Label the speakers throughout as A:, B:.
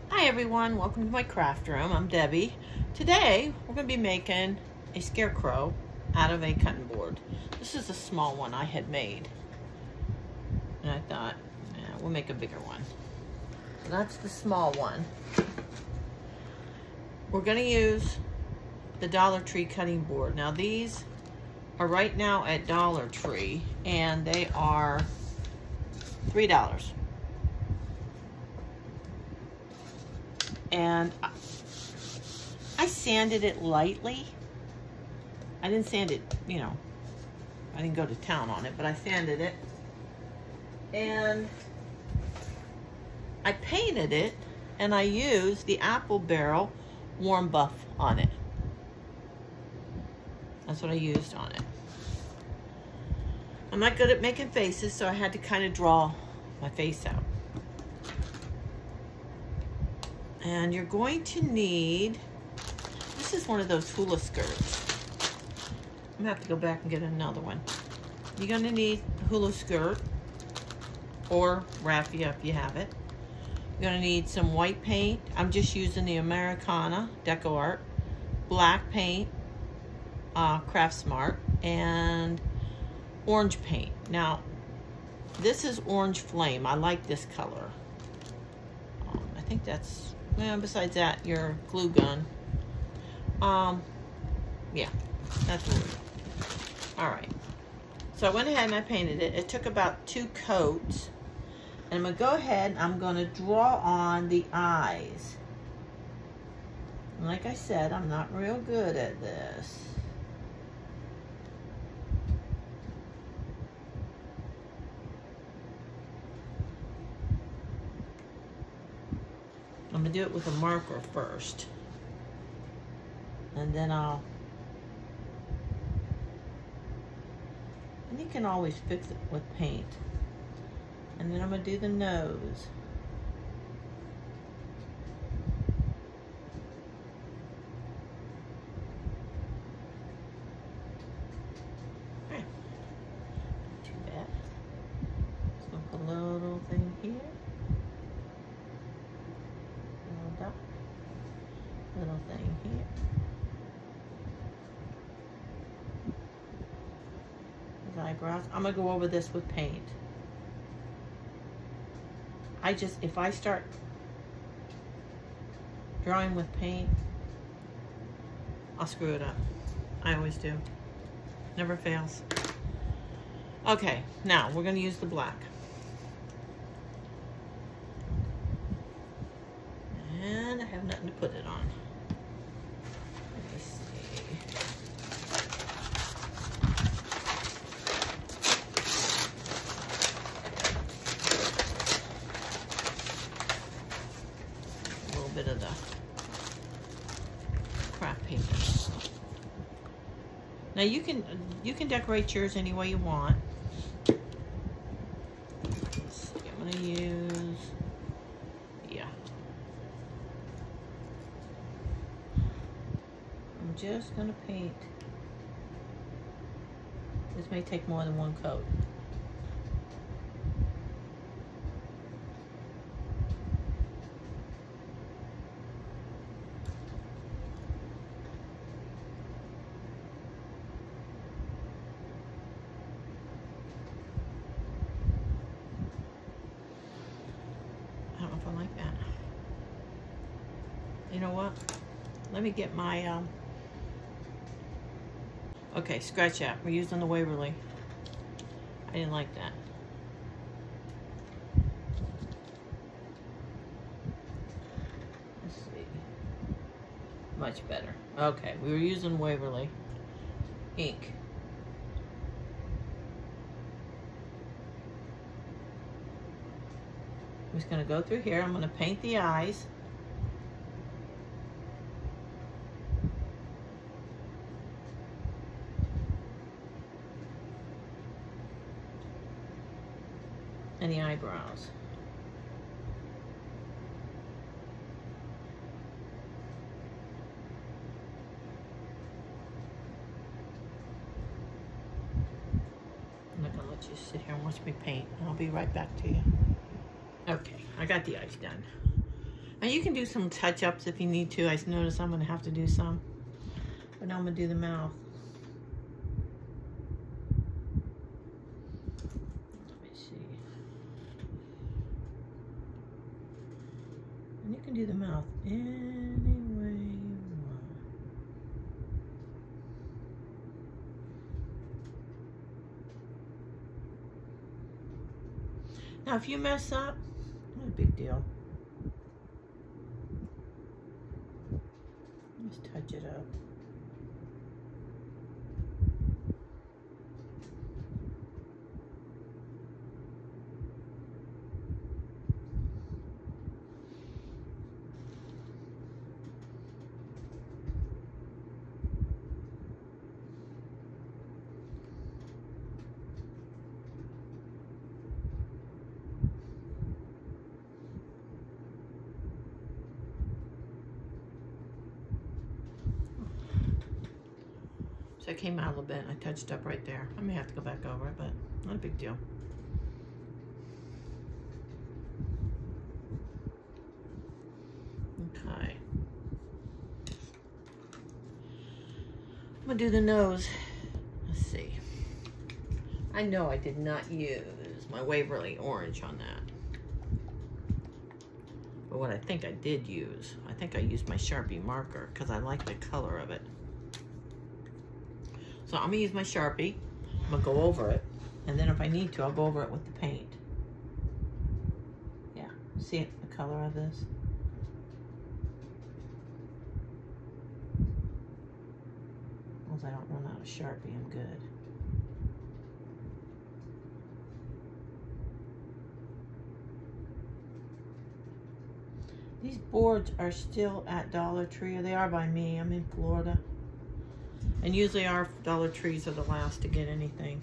A: Hi everyone, welcome to my craft room. I'm Debbie. Today we're going to be making a scarecrow out of a cutting board. This is a small one I had made. And I thought, we'll make a bigger one. So that's the small one. We're going to use the Dollar Tree cutting board. Now these are right now at Dollar Tree and they are $3. And I sanded it lightly. I didn't sand it, I didn't go to town on it, but I sanded it. And I painted it, and I used the apple barrel warm buff on it. That's what I used on it. I'm not good at making faces, so I had to kind of draw my face out. And you're going to need, this is one of those hula skirts. I'm gonna have to go back and get another one. You're gonna need a hula skirt or raffia if you have it. You're gonna need some white paint. I'm just using the Americana Deco Art, black paint, Craft Smart, and orange paint. Now, this is Orange Flame. I like this color. I think that's, well, besides that, your glue gun. Yeah, that's what we're doing. All right. So I went ahead and I painted it. It took about 2 coats. And I'm gonna go ahead and I'm gonna draw on the eyes. And like I said, I'm not real good at this. I'm gonna do it with a marker first. And then and you can always fix it with paint. And then I'm gonna do the nose. Okay. Not too bad. Just gonna put a little thing here. Little dot. Little thing here. His eyebrows. I'm gonna go over this with paint. If I start drawing with paint, I'll screw it up. I always do. Never fails. Okay, now we're gonna use the black. And I have nothing to put it on. Let's see. Bit of the craft paper. Now you can decorate yours any way you want. Let's see, I'm gonna use, yeah. I'm just gonna paint. This may take more than 1 coat. Like that. You know what? Let me get my okay, scratch that. We're using the Waverly. I didn't like that. Let's see. Much better. Okay, we were using Waverly ink. I'm just going to go through here. I'm going to paint the eyes. And the eyebrows. I'm not going to let you sit here and watch me paint. I'll be right back to you. Okay, I got the eyes done. And you can do some touch-ups if you need to. I notice I'm going to have to do some. But now I'm going to do the mouth. Let me see. And you can do the mouth any way you want. Now, if you mess up, not a big deal. Just touch it up. So it came out a little bit and I touched up right there. I may have to go back over it, but not a big deal. Okay. I'm gonna do the nose. Let's see. I know I did not use my Waverly orange on that. But what I think I did use, I think I used my Sharpie marker because I like the color of it. So I'm gonna use my Sharpie. I'm gonna go over it. And then if I need to, I'll go over it with the paint. Yeah, see it, the color of this? As long as I don't run out of Sharpie, I'm good. These boards are still at Dollar Tree, or they are by me. I'm in Florida. And usually our Dollar Trees are the last to get anything.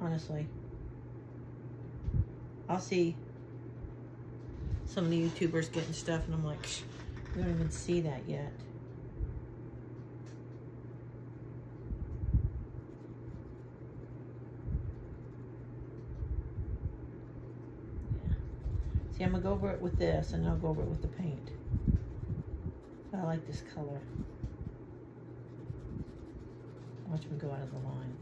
A: Honestly. I'll see some of the YouTubers getting stuff and I'm like, we don't even see that yet. Yeah. See, I'm gonna go over it with this and I'll go over it with the paint. I like this color. Watch me go out of the line.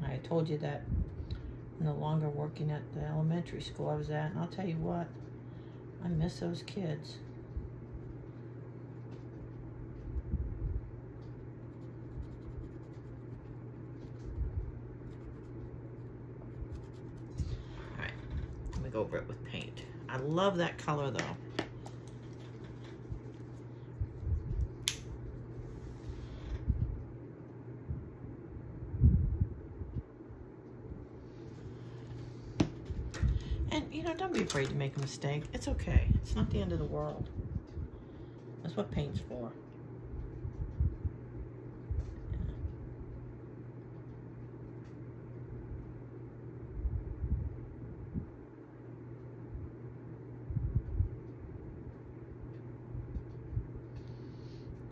A: I told you that I'm no longer working at the elementary school I was at, and I'll tell you what, I miss those kids. Alright, let me go over it with paint. I love that color though. And, you know, don't be afraid to make a mistake. It's okay. It's not the end of the world. That's what paint's for.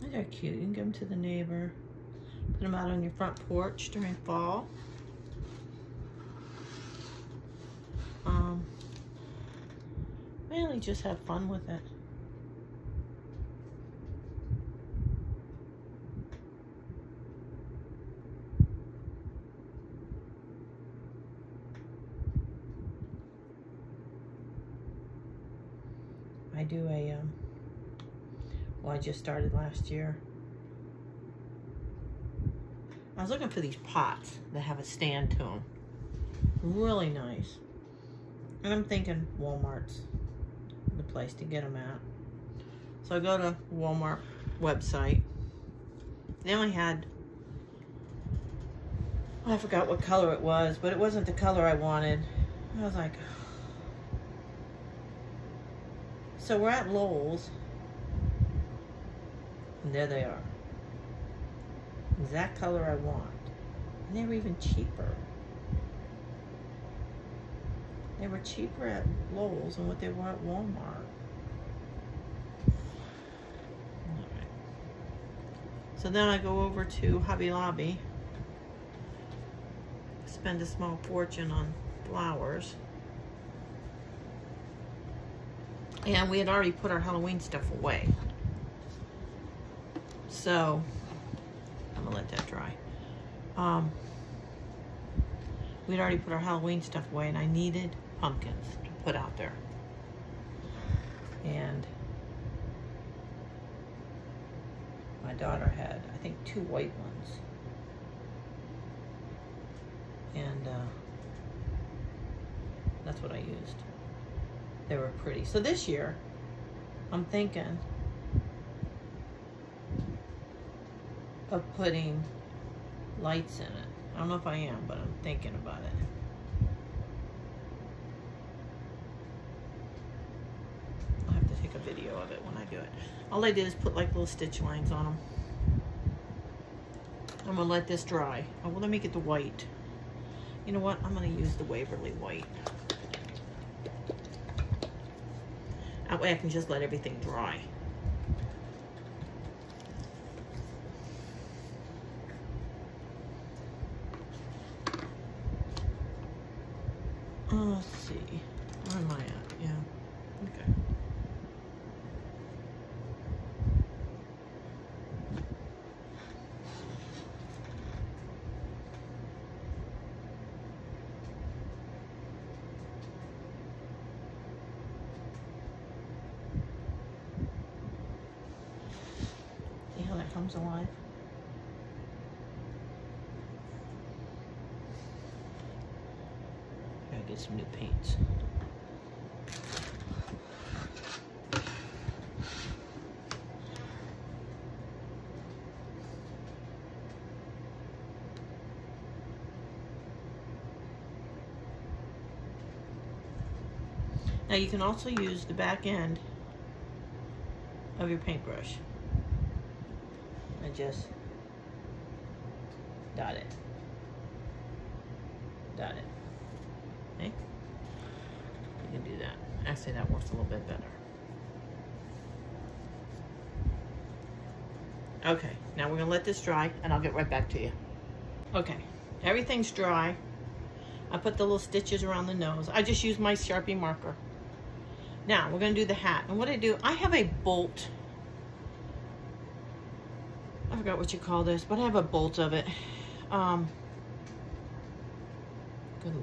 A: They're cute. You can give them to the neighbor. Put them out on your front porch during fall. Mainly just have fun with it. I do a, well, I just started last year. I was looking for these pots that have a stand to them. Really nice. And I'm thinking Walmart's the place to get them at. So I go to Walmart website. They only had, I forgot what color it was, but it wasn't the color I wanted. I was like, so we're at Lowe's, and there they are. Exact color I want. And they were even cheaper. They were cheaper at Lowe's than what they were at Walmart. Alright. So then I go over to Hobby Lobby. spend a small fortune on flowers. And we had already put our Halloween stuff away. So, I'm gonna let that dry. We'd already put our Halloween stuff away, and I needed pumpkins to put out there. And my daughter had, I think, 2 white ones. And that's what I used. They were pretty. So this year, I'm thinking of putting lights in it. I don't know if I am, but I'm thinking about it. I'll have to take a video of it when I do it. All I did is put like little stitch lines on them. I'm gonna let this dry. Oh, well, let me get the white. You know what? I'm gonna use the Waverly white. That way I can just let everything dry. Let's see. Where am I at? Yeah. Okay. See how that comes alive? Get some new paints. Now you can also use the back end of your paintbrush and just dot it. Dot it. Okay? You can do that. Actually, that works a little bit better. Okay, now we're gonna let this dry and I'll get right back to you. Okay, everything's dry. I put the little stitches around the nose. I just use my Sharpie marker. Now, we're gonna do the hat. And what I do, I have a bolt. I forgot what you call this, but I have a bolt of it. Good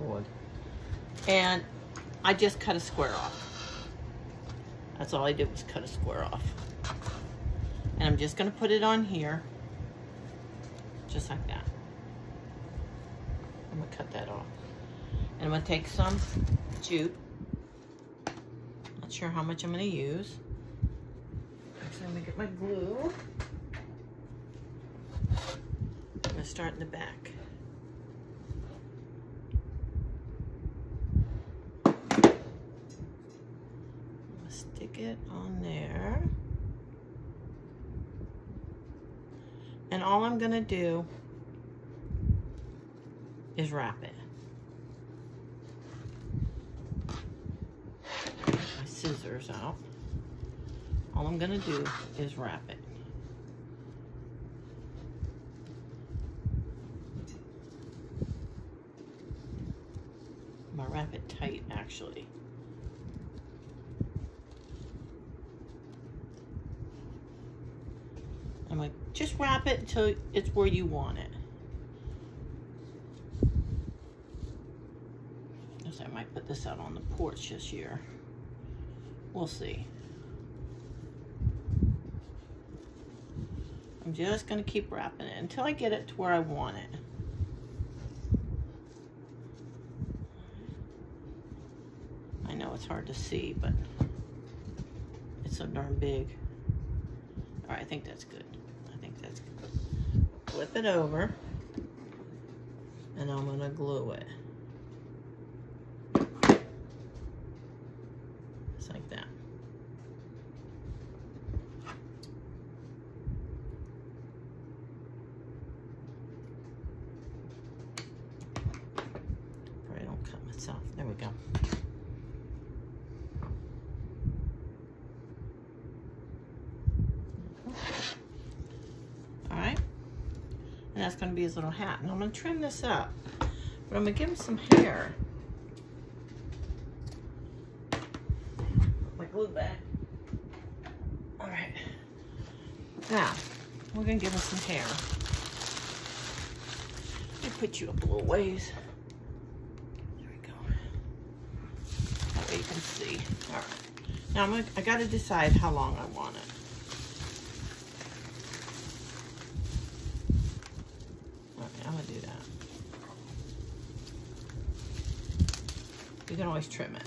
A: Lord. And I just cut a square off. That's all I did was cut a square off. And I'm just gonna put it on here, just like that. I'm gonna cut that off. And I'm gonna take some jute. Not sure how much I'm gonna use. Actually, I'm gonna get my glue. I'm gonna start in the back. Stick it on there. And all I'm gonna do is wrap it. Get my scissors out. All I'm gonna do is wrap it. I'm gonna wrap it tight, actually. I'm like, just wrap it until it's where you want it. Guess I might put this out on the porch this year. We'll see. I'm just gonna keep wrapping it until I get it to where I want it. I know it's hard to see, but it's so darn big. All right, I think that's good. I think that's good. Flip it over, and I'm gonna glue it. Just like that. Probably don't cut myself. There we go. All right. And that's going to be his little hat. And I'm going to trim this up. But I'm gonna give him some hair. My glue back. All right. Now, we're gonna give him some hair. Let me put you up a little ways. There we go. That way you can see. All right. Now I gotta decide how long I want it. Okay, I'm gonna do that. You can always trim it.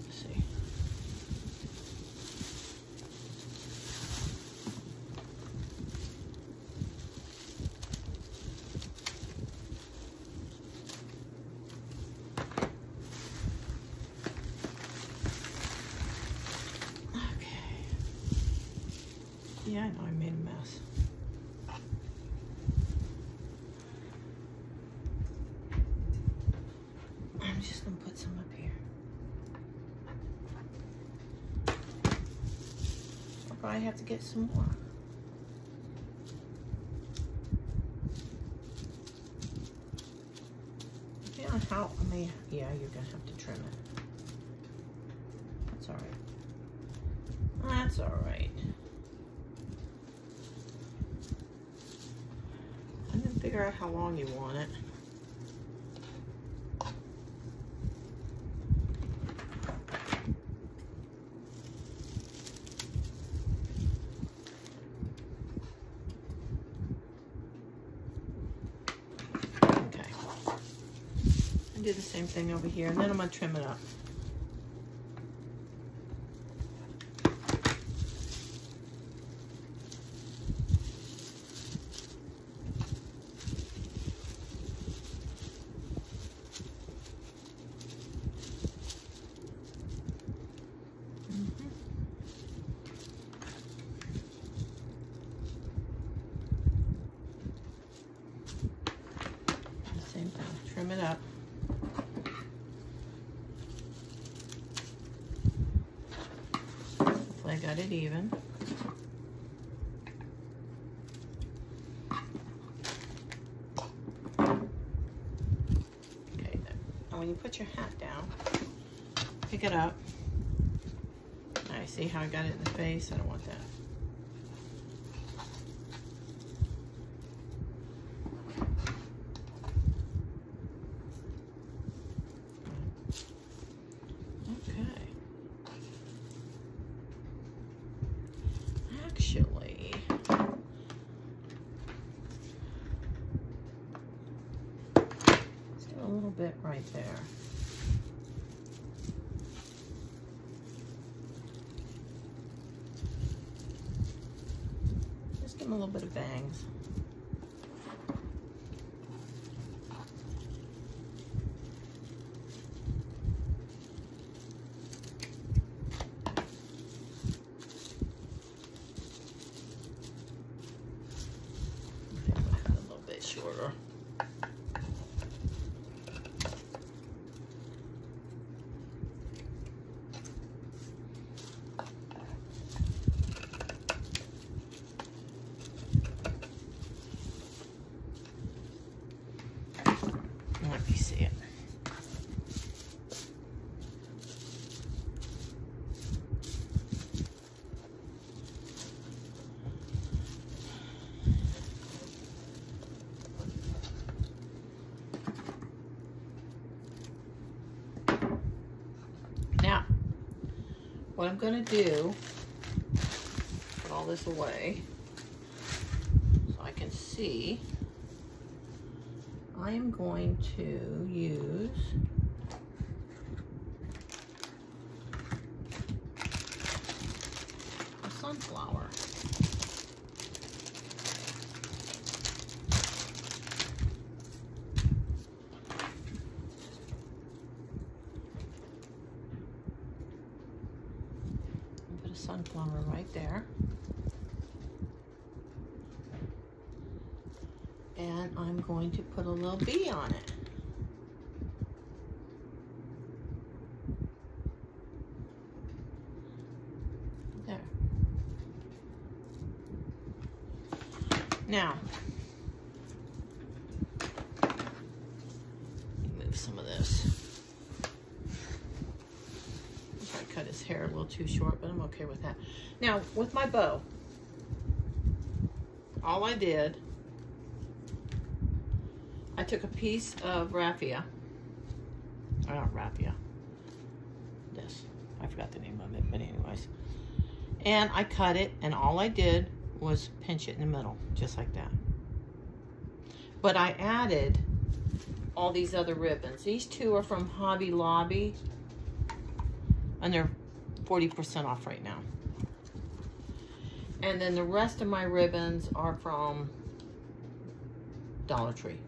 A: Let's see. Yeah, I know I made a mess. I'm just gonna put some up here. I'll probably have to get some more. Depending on how, yeah, you're gonna have to trim it. That's all right. That's all right. And then figure out how long you want it. Okay. And do the same thing over here, and then I'm gonna trim it up. Same thing, trim it up. Hopefully I got it even. Okay, and when you put your hat down, pick it up. Now, see how I got it in the face? I don't want that. Actually, let's do a little bit right there. Just give him a little bit of bangs. Shorter. Let me see it. Now, what I'm going to do, put all this away so I can see. I am going to use a sunflower. Put a sunflower right there. And I'm going to put a little bee on it. There. Now, little too short, but I'm okay with that. Now, with my bow, all I did, I took a piece of raffia, or not raffia, this, I forgot the name of it, but anyways. And I cut it, and all I did was pinch it in the middle, just like that. But I added all these other ribbons. These two are from Hobby Lobby, and they're 40% off right now. And then the rest of my ribbons are from Dollar Tree.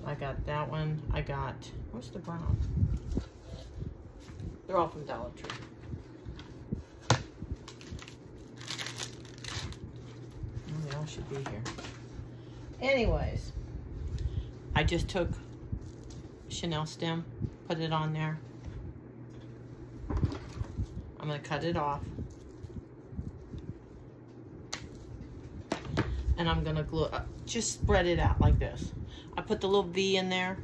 A: I got that one. I got, where's the brown? They're all from Dollar Tree. Oh, they all should be here. Anyways, I just took Chanel stem, put it on there. I'm going to cut it off. And I'm going to glue, just spread it out like this. I put the little V in there.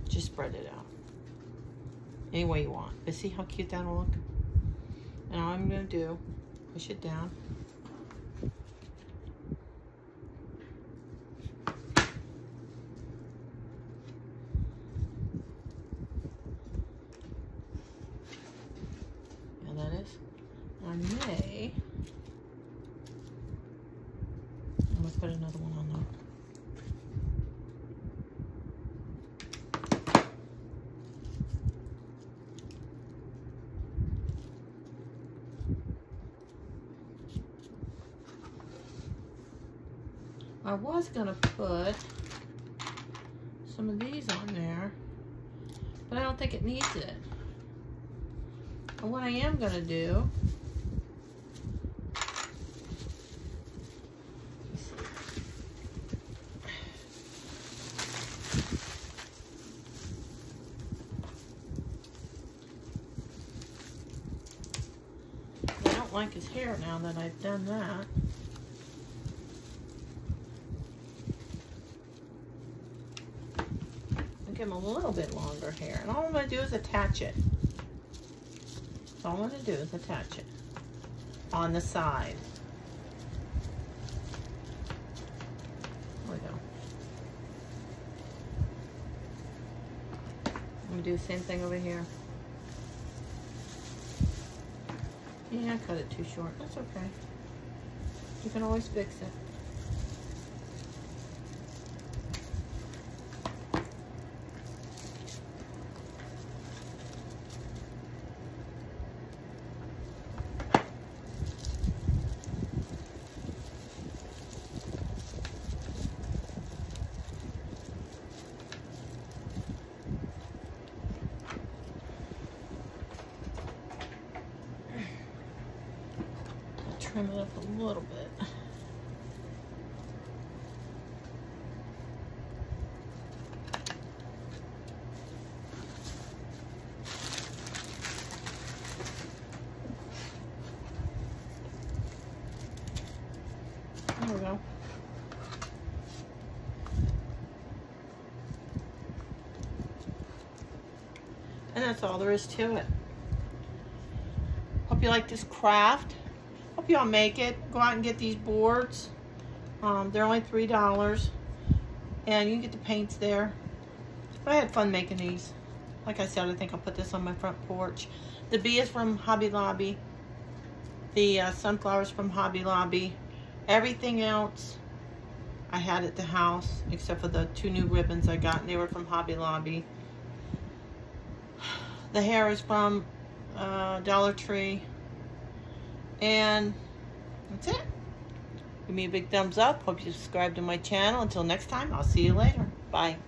A: Just spread it out. Any way you want. But see how cute that'll look? And all I'm going to do, push it down. And that is, I may, I'm going to put another one on there. I was gonna put some of these on there, but I don't think it needs it. And what I am gonna do, I don't like his hair now that I've done that. Give him a little bit longer hair, and all I'm going to do is attach it. All I'm going to do is attach it on the side. There we go. I'm going to do the same thing over here. Yeah, I cut it too short. That's okay. You can always fix it. Trim it up a little bit. There we go. And that's all there is to it. Hope you like this craft. Hope y'all make it. Go out and get these boards. They're only $3. And you can get the paints there. But I had fun making these. Like I said, I think I'll put this on my front porch. The bee is from Hobby Lobby. The sunflowers from Hobby Lobby. Everything else I had at the house, except for the 2 new ribbons I got. And they were from Hobby Lobby. The hair is from Dollar Tree. And that's it. Give me a big thumbs up. Hope you subscribe to my channel. Until next time, I'll see you later. Bye.